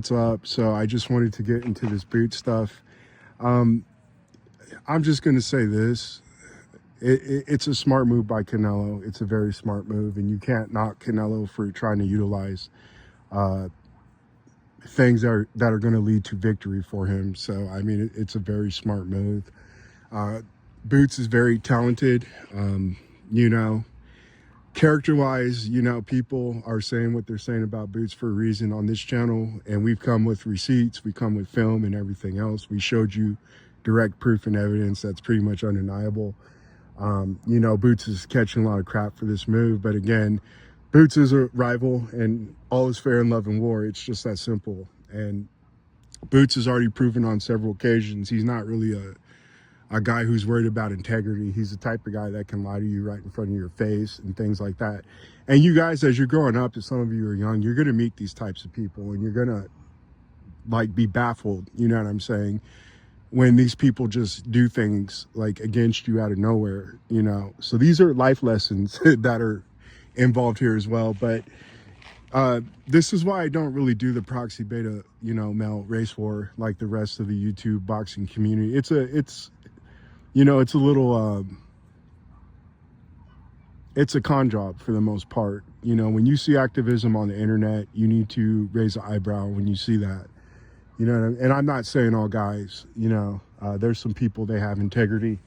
what's up. So I just wanted to get into this boot stuff. I'm just going to say this. It's a smart move by Canelo. It's a very smart move, and you can't knock Canelo for trying to utilize things that are going to lead to victory for him. So, I mean, it's a very smart move. Boots is very talented. You know, character-wise, you know, people are saying what they're saying about Boots for a reason on this channel, and we've come with receipts, we come with film and everything else. We showed you direct proof and evidence that's pretty much undeniable. You know, Boots is catching a lot of crap for this move, but again, Boots is a rival, and all is fair in love and war. It's just that simple. And Boots has already proven on several occasions he's not really a guy who's worried about integrity. He's the type of guy that can lie to you right in front of your face and things like that. And you guys, as you're growing up, as some of you are young, you're going to meet these types of people, and you're going to like be baffled, you know what I'm saying, when these people just do things like against you out of nowhere, you know. So these are life lessons that are involved here as well. But this is why I don't really do the proxy beta, you know, male race war like the rest of the YouTube boxing community. It's you know, it's a little it's a con job for the most part. You know, when you see activism on the internet, you need to raise an eyebrow when you see that. You know what I mean? And I'm not saying all guys, you know, there's some people, they have integrity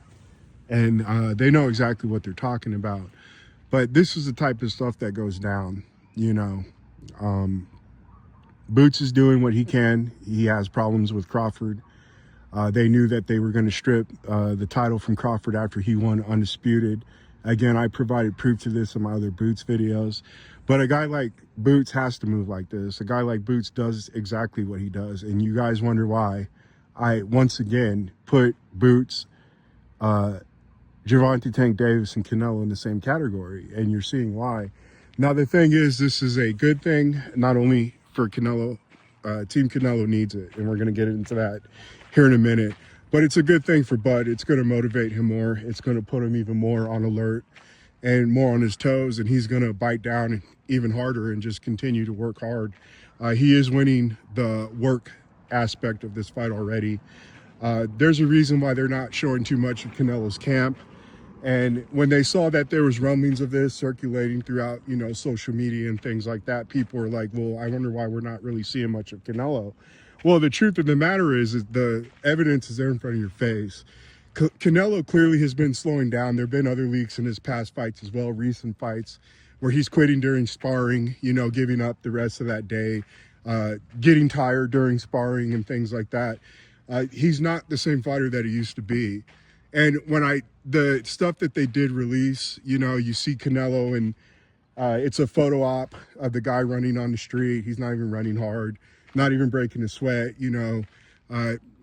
and they know exactly what they're talking about. But this is the type of stuff that goes down, you know. Boots is doing what he can. He has problems with Crawford. They knew that they were going to strip the title from Crawford after he won undisputed. Again, I provided proof to this in my other Boots videos. But a guy like Boots has to move like this. A guy like Boots does exactly what he does. And you guys wonder why I, once again, put Boots, Gervonta Tank Davis, and Canelo in the same category. And you're seeing why. Now, the thing is, this is a good thing, not only for Canelo. Team Canelo needs it. And we're going to get into that here in a minute. But it's a good thing for Bud. It's going to motivate him more. It's going to put him even more on alert and more on his toes, and he's going to bite down even harder and just continue to work hard. He is winning the work aspect of this fight already. There's a reason why they're not showing too much of Canelo's camp. And when they saw that there was rumblings of this circulating throughout, you know, social media and things like that, people were like, well, I wonder why we're not really seeing much of Canelo. Well, the truth of the matter is the evidence is there in front of your face. Canelo clearly has been slowing down. There have been other leaks in his past fights as well, recent fights, where he's quitting during sparring, you know, giving up the rest of that day, getting tired during sparring and things like that. He's not the same fighter that he used to be. And when the stuff that they did release, you know, you see Canelo and it's a photo op of the guy running on the street. He's not even running hard, not even breaking a sweat, you know.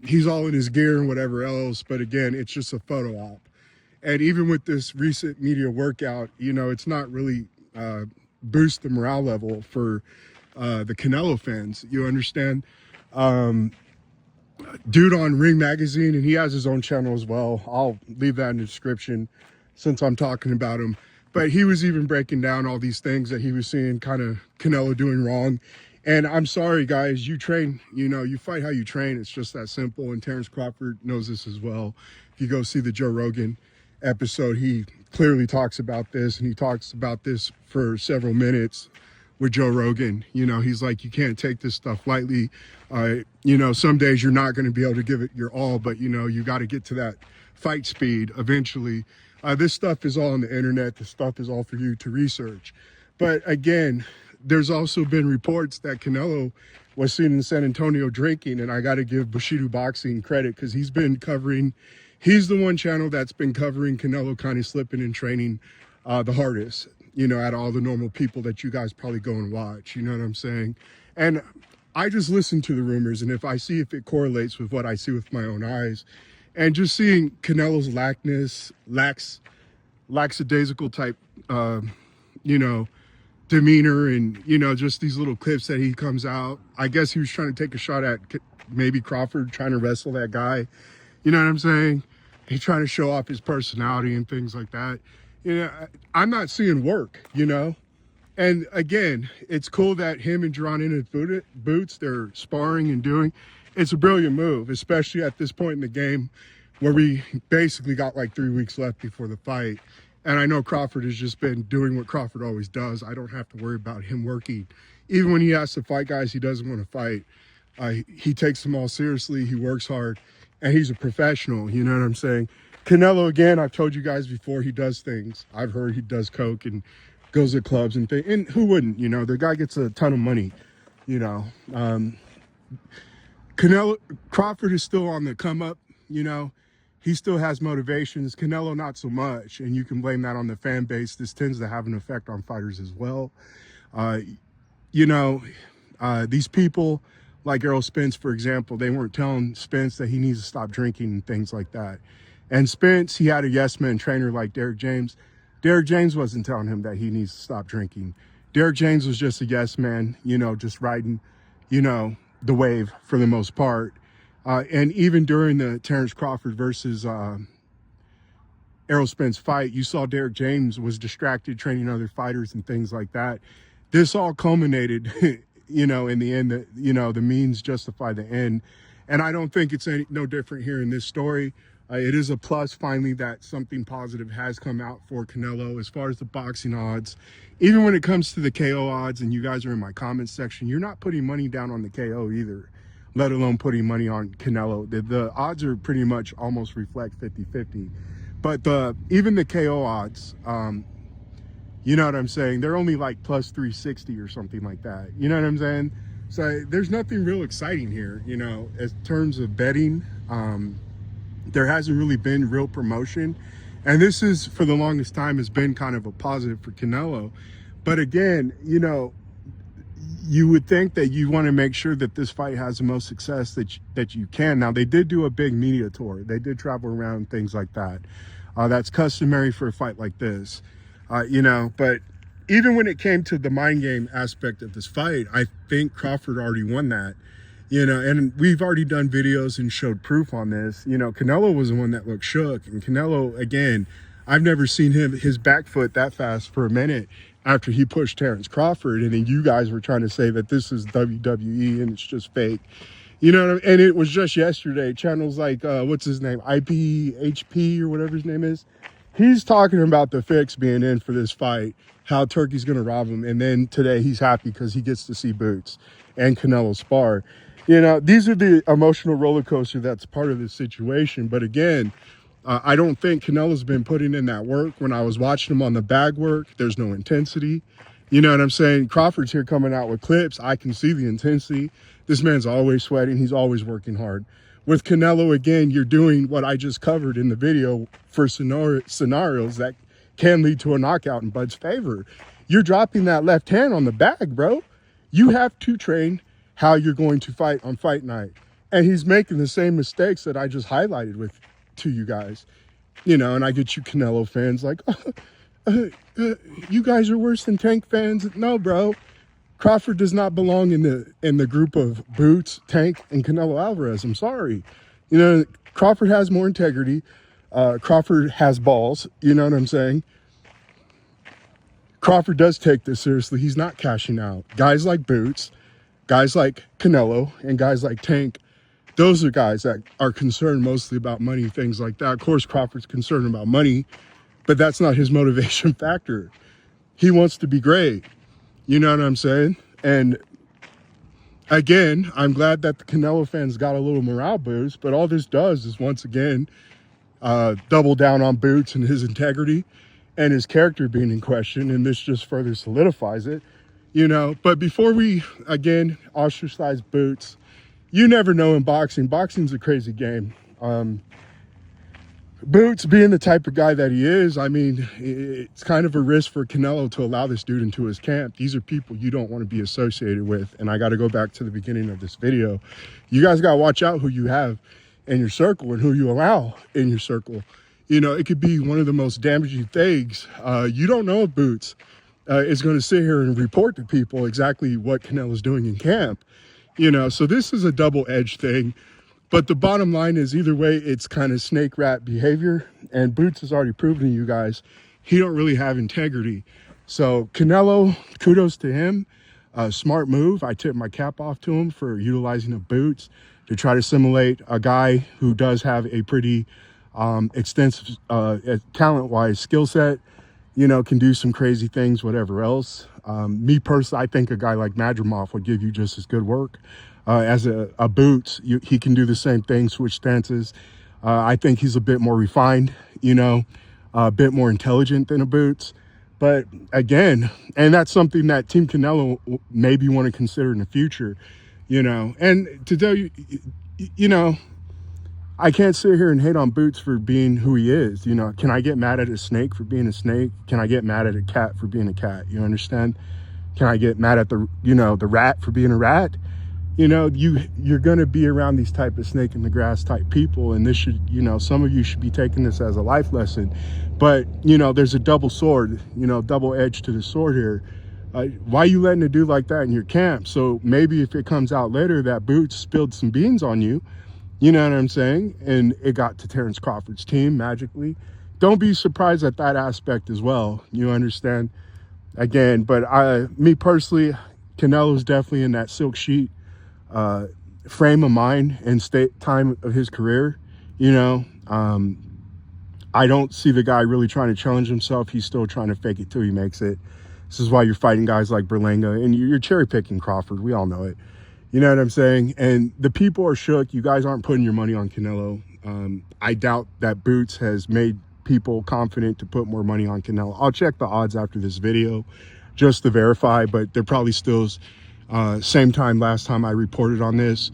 He's all in his gear and whatever else, but again, it's just a photo op. And even with this recent media workout, you know, it's not really boost the morale level for the Canelo fans. You understand? Dude on Ring Magazine, and he has his own channel as well. I'll leave that in the description since I'm talking about him. But he was even breaking down all these things that he was seeing kind of Canelo doing wrong. And I'm sorry, guys, you train, you know, you fight how you train. It's just that simple. And Terrence Crawford knows this as well. If you go see the Joe Rogan episode, he clearly talks about this, and he talks about this for several minutes with Joe Rogan. You know, he's like, you can't take this stuff lightly. You know, some days you're not going to be able to give it your all, but, you know, you got to get to that fight speed eventually. This stuff is all on the internet. This stuff is all for you to research. But again, there's also been reports that Canelo was seen in San Antonio drinking, and I got to give Bushido Boxing credit because he's been covering, he's the one channel that's been covering Canelo kind of slipping and training the hardest, you know, out of all the normal people that you guys probably go and watch, you know what I'm saying? And I just listen to the rumors, and if I see if it correlates with what I see with my own eyes, and just seeing Canelo's lackadaisical type, you know, demeanor, and, you know, just these little clips that he comes out. I guess he was trying to take a shot at maybe Crawford, trying to wrestle that guy. You know what I'm saying? He's trying to show off his personality and things like that. You know, I'm not seeing work, you know? And again, it's cool that him and Jerron in his boots, they're sparring and doing. It's a brilliant move, especially at this point in the game where we basically got like 3 weeks left before the fight. And I know Crawford has just been doing what Crawford always does. I don't have to worry about him working. Even when he has to fight guys he doesn't want to fight, he takes them all seriously. He works hard, and he's a professional. You know what I'm saying? Canelo, again, I've told you guys before, he does things. I've heard he does coke and goes to clubs and things. And who wouldn't? You know, the guy gets a ton of money. You know, Canelo Crawford is still on the come up. You know, he still has motivations. Canelo, not so much, and you can blame that on the fan base. This tends to have an effect on fighters as well. You know, these people like Errol Spence, for example, they weren't telling Spence that he needs to stop drinking and things like that. And Spence, he had a yes man trainer like Derrick James. Derrick James wasn't telling him that he needs to stop drinking. Derrick James was just a yes man, you know, just riding, you know, the wave for the most part. And even during the Terrence Crawford versus Errol Spence fight, you saw Derrick James was distracted training other fighters and things like that. This all culminated, you know, in the end, that, you know, the means justify the end. And I don't think it's no different here in this story. It is a plus finally that something positive has come out for Canelo as far as the boxing odds. Even when it comes to the KO odds, and you guys are in my comments section, you're not putting money down on the KO either, let alone putting money on Canelo. The odds are pretty much almost reflect 50-50. But even the KO odds, you know what I'm saying? They're only like plus 360 or something like that. You know what I'm saying? So there's nothing real exciting here, you know, in terms of betting. There hasn't really been real promotion. And this is, for the longest time, has been kind of a positive for Canelo. But again, you know, you would think that you want to make sure that this fight has the most success that you can. Now, they did do a big media tour. They did travel around, things like that. That's customary for a fight like this. You know, but even when it came to the mind game aspect of this fight, I think Crawford already won that, you know, and we've already done videos and showed proof on this. You know, Canelo was the one that looked shook, and Canelo, again, I've never seen his back foot that fast for a minute after he pushed Terrence Crawford, and then you guys were trying to say that this is WWE and it's just fake. You know what I mean? And it was just yesterday, channels like, what's his name, IPHP or whatever his name is, he's talking about the fix being in for this fight, how Turkey's going to rob him. And then today he's happy because he gets to see Boots and Canelo spar. You know, these are the emotional roller coaster that's part of this situation. But again, I don't think Canelo's been putting in that work. When I was watching him on the bag work, there's no intensity. You know what I'm saying? Crawford's here coming out with clips. I can see the intensity. This man's always sweating. He's always working hard. With Canelo, again, you're doing what I just covered in the video for scenarios that can lead to a knockout in Bud's favor. You're dropping that left hand on the bag, bro. You have to train how you're going to fight on fight night. And he's making the same mistakes that I just highlighted to you guys. You know, and I get you Canelo fans like, you guys are worse than Tank fans. No, bro. Crawford does not belong in the group of Boots, Tank, and Canelo Alvarez. I'm sorry. You know, Crawford has more integrity. Crawford has balls. You know what I'm saying? Crawford does take this seriously. He's not cashing out. Guys like Boots, guys like Canelo, and guys like Tank, those are guys that are concerned mostly about money, things like that. Of course, Crawford's concerned about money, but that's not his motivation factor. He wants to be great. You know what I'm saying? And again, I'm glad that the Canelo fans got a little morale boost, but all this does is once again double down on Boots and his integrity and his character being in question, and this just further solidifies it, you know. But before we, again, ostracize Boots, you never know in boxing. Boxing's a crazy game. Boots being the type of guy that he is, I mean, it's kind of a risk for Canelo to allow this dude into his camp. These are people you don't want to be associated with. And I got to go back to the beginning of this video. You guys got to watch out who you have in your circle and who you allow in your circle. You know, it could be one of the most damaging things. You don't know if Boots is going to sit here and report to people exactly what Canelo's doing in camp. You know, so this is a double-edged thing. But the bottom line is, either way, it's kind of snake rat behavior. And Boots has already proven to you guys he don't really have integrity. So Canelo, kudos to him. Smart move. I tip my cap off to him for utilizing the boots to try to simulate a guy who does have a pretty extensive talent-wise skill set, you know, can do some crazy things, whatever else. Me personally, I think a guy like Madrimov would give you just as good work. As a boots, he can do the same thing, switch stances. I think he's a bit more refined, you know, a bit more intelligent than a boots. But again, and that's something that Team Canelo maybe want to consider in the future, you know. And to tell you, you know, I can't sit here and hate on Boots for being who he is. You know, can I get mad at a snake for being a snake? Can I get mad at a cat for being a cat? You understand? Can I get mad at the rat for being a rat? You know, you're going to be around these type of snake in the grass type people, and this should, you know, some of you should be taking this as a life lesson. But, you know, there's a double sword, you know, double edge to the sword here. Why are you letting a dude like that in your camp? So maybe if it comes out later that Boots spilled some beans on you, you know what I'm saying? And it got to Terrence Crawford's team magically. Don't be surprised at that aspect as well. You understand? Again, but me personally, Canelo's definitely in that silk sheet frame of mind and time of his career. You know, I don't see the guy really trying to challenge himself. He's still trying to fake it till he makes it. This is why you're fighting guys like Berlanga, and you're cherry picking Crawford. We all know it. You know what I'm saying? And the people are shook. You guys aren't putting your money on Canelo. I doubt that Boots has made people confident to put more money on Canelo. I'll check the odds after this video just to verify, but they're probably still same time last time I reported on this.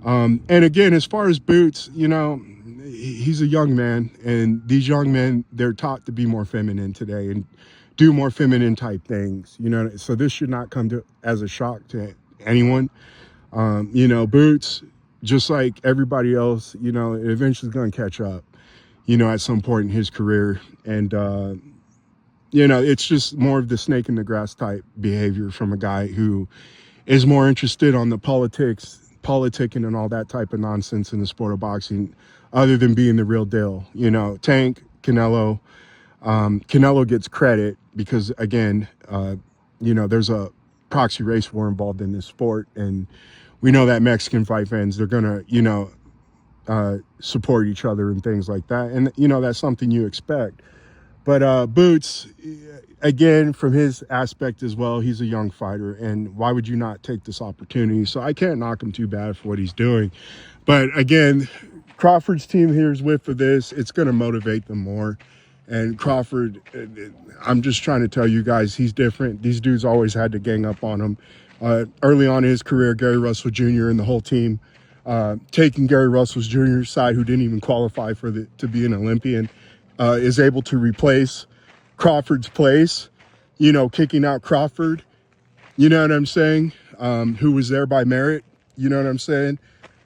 And again, as far as Boots, you know, he's a young man, and these young men, they're taught to be more feminine today and do more feminine type things, you know, so this should not come as a shock to anyone. You know, Boots, just like everybody else, you know, it eventually is going to catch up, you know, at some point in his career. And, you know, it's just more of the snake in the grass type behavior from a guy who is more interested on the politicking and all that type of nonsense in the sport of boxing, other than being the real deal. You know, Tank, Canelo, Canelo gets credit because, again, you know, there's a proxy race war involved in this sport, and we know that Mexican fight fans, they're gonna, you know, support each other and things like that, and you know that's something you expect. But Boots, again, from his aspect as well, he's a young fighter, and why would you not take this opportunity? So I can't knock him too bad for what he's doing. But again, Crawford's team here is with for this. It's going to motivate them more. And Crawford, I'm just trying to tell you guys, he's different. These dudes always had to gang up on him. Early on in his career, Gary Russell Jr. and the whole team, taking Gary Russell Jr.'s side, who didn't even qualify to be an Olympian, is able to replace Crawford's place, you know, kicking out Crawford, you know what I'm saying, who was there by merit, you know what I'm saying.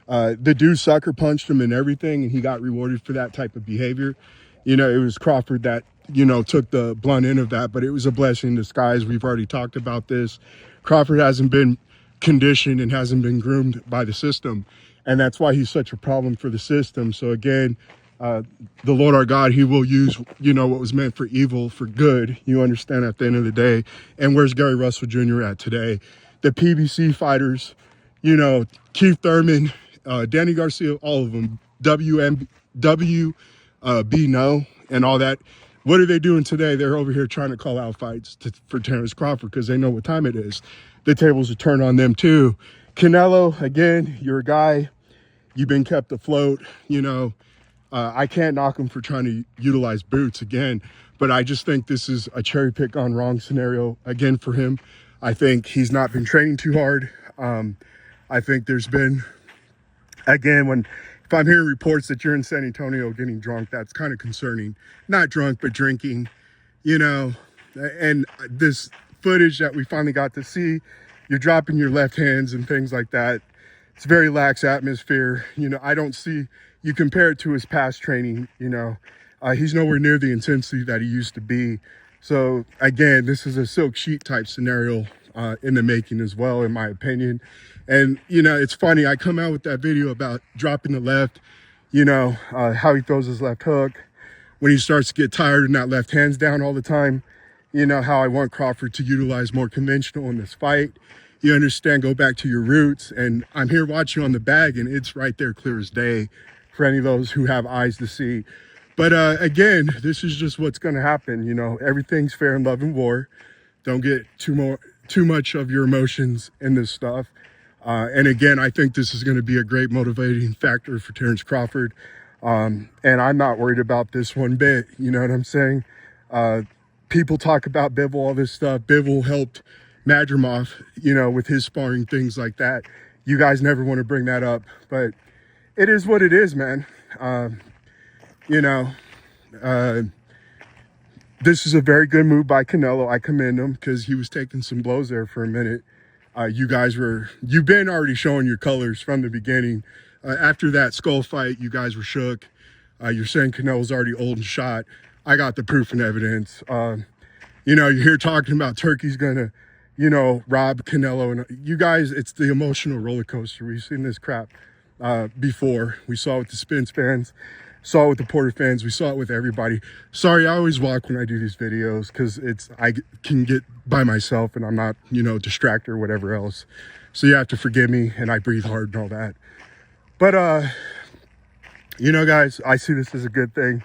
The dude sucker punched him and everything, and he got rewarded for that type of behavior. You know, it was Crawford that, you know, took the blunt end of that, but it was a blessing in disguise. We've already talked about this. Crawford hasn't been conditioned and hasn't been groomed by the system, and that's why he's such a problem for the system. So again, the Lord our God, he will use, you know, what was meant for evil for good, you understand, at the end of the day. And where's Gary Russell Jr. at today? The PBC fighters, you know, Keith Thurman, Danny Garcia, all of them, B no, and all that. What are they doing today? They're over here trying to call out fights for Terrence Crawford because they know what time it is. The tables are turned on them too. Canelo, again, you're a guy. You've been kept afloat. You know, I can't knock him for trying to utilize Boots again, but I just think this is a cherry pick on wrong scenario again for him. I think he's not been training too hard. I think there's been, again, if I'm hearing reports that you're in San Antonio getting drunk, that's kind of concerning. Not drunk, but drinking, you know. And this footage that we finally got to see, you're dropping your left hands and things like that. It's a very lax atmosphere. You know, I don't see, you compare it to his past training, you know, he's nowhere near the intensity that he used to be. So again, this is a silk sheet type scenario in the making as well, in my opinion. And, you know, it's funny, I come out with that video about dropping the left, you know, how he throws his left hook when he starts to get tired and that left hand's down all the time. you know, how I want Crawford to utilize more conventional in this fight. You understand, go back to your roots. And I'm here watching on the bag, and it's right there clear as day for any of those who have eyes to see. But again, this is just what's going to happen. You know, everything's fair in love and war. Don't get too much of your emotions in this stuff. And again, I think this is going to be a great motivating factor for Terrence Crawford. And I'm not worried about this one bit. You know what I'm saying? People talk about Bivol, all this stuff. Bivol helped Madrimov, you know, with his sparring, things like that. You guys never want to bring that up, but it is what it is, man. You know, this is a very good move by Canelo. I commend him because he was taking some blows there for a minute. You've been already showing your colors from the beginning. After that skull fight, you guys were shook. You're saying Canelo's already old and shot. I got the proof and evidence. You know, you're here talking about Turkey's gonna, you know, rob Canelo. And you guys, it's the emotional roller coaster. We've seen this crap before. We saw it with the Spence fans, saw it with the Porter fans, we saw it with everybody. Sorry, I always walk when I do these videos because I can get by myself and I'm not, you know, distracted or whatever else. So you have to forgive me, and I breathe hard and all that. But, you know, guys, I see this as a good thing.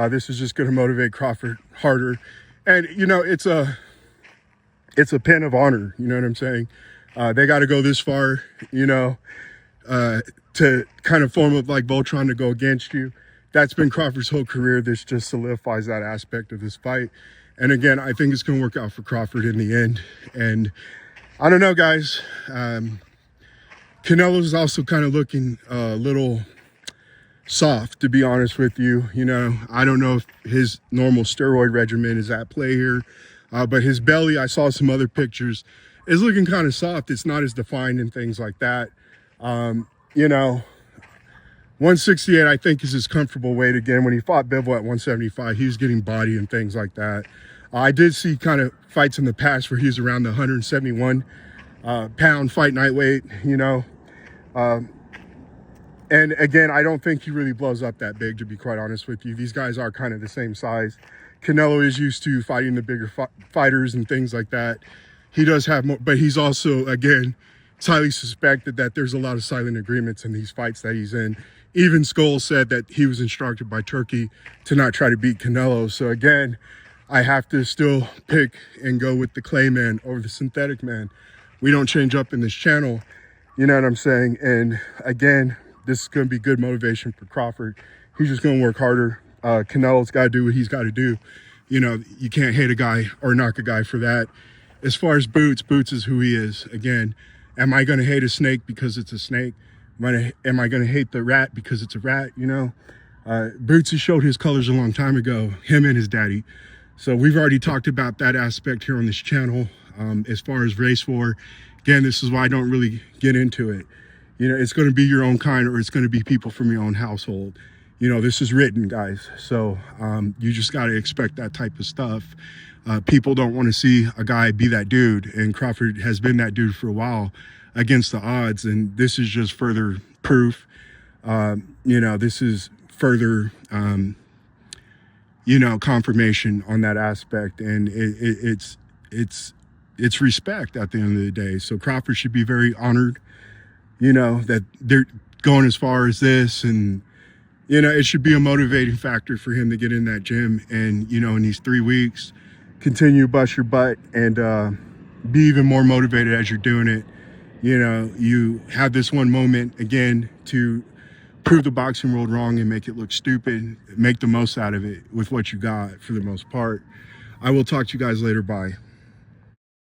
This is just going to motivate Crawford harder. And, you know, it's a pin of honor. You know what I'm saying? They got to go this far, you know, to kind of form up like Voltron to go against you. That's been Crawford's whole career. This just solidifies that aspect of this fight. And again, I think it's going to work out for Crawford in the end. And I don't know, guys. Canelo's also kind of looking a little soft, to be honest with you. You know, I don't know if his normal steroid regimen is at play here, but his belly, I saw some other pictures, is looking kind of soft. It's not as defined and things like that. You know, 168, I think, is his comfortable weight. Again, when he fought Bivol at 175, he was getting body and things like that. I did see kind of fights in the past where he was around the 171 pound fight night weight, you know. And again, I don't think he really blows up that big, to be quite honest with you. These guys are kind of the same size. Canelo is used to fighting the bigger fighters and things like that. He does have more, but he's also, again, it's highly suspected that there's a lot of silent agreements in these fights that he's in. Even Skoll said that he was instructed by Turkey to not try to beat Canelo. So again, I have to still pick and go with the clay man over the synthetic man. We don't change up in this channel. You know what I'm saying? And again, this is going to be good motivation for Crawford. He's just going to work harder. Canelo's got to do what he's got to do. You know, you can't hate a guy or knock a guy for that. As far as Boots, Boots is who he is. Again, am I going to hate a snake because it's a snake? Am I going to hate the rat because it's a rat? You know, Boots has showed his colors a long time ago, him and his daddy. So we've already talked about that aspect here on this channel. As far as race war, again, this is why I don't really get into it. You know, it's going to be your own kind, or it's going to be people from your own household. You know, this is written, guys. So you just got to expect that type of stuff. People don't want to see a guy be that dude, and Crawford has been that dude for a while against the odds, and this is just further proof. You know, this is further, you know, confirmation on that aspect, and it's respect at the end of the day. So Crawford should be very honored, you know, that they're going as far as this, and you know, it should be a motivating factor for him to get in that gym and, you know, in these 3 weeks, continue bust your butt and be even more motivated as you're doing it. You know, you have this one moment again to prove the boxing world wrong and make it look stupid, make the most out of it with what you got for the most part. I will talk to you guys later. Bye.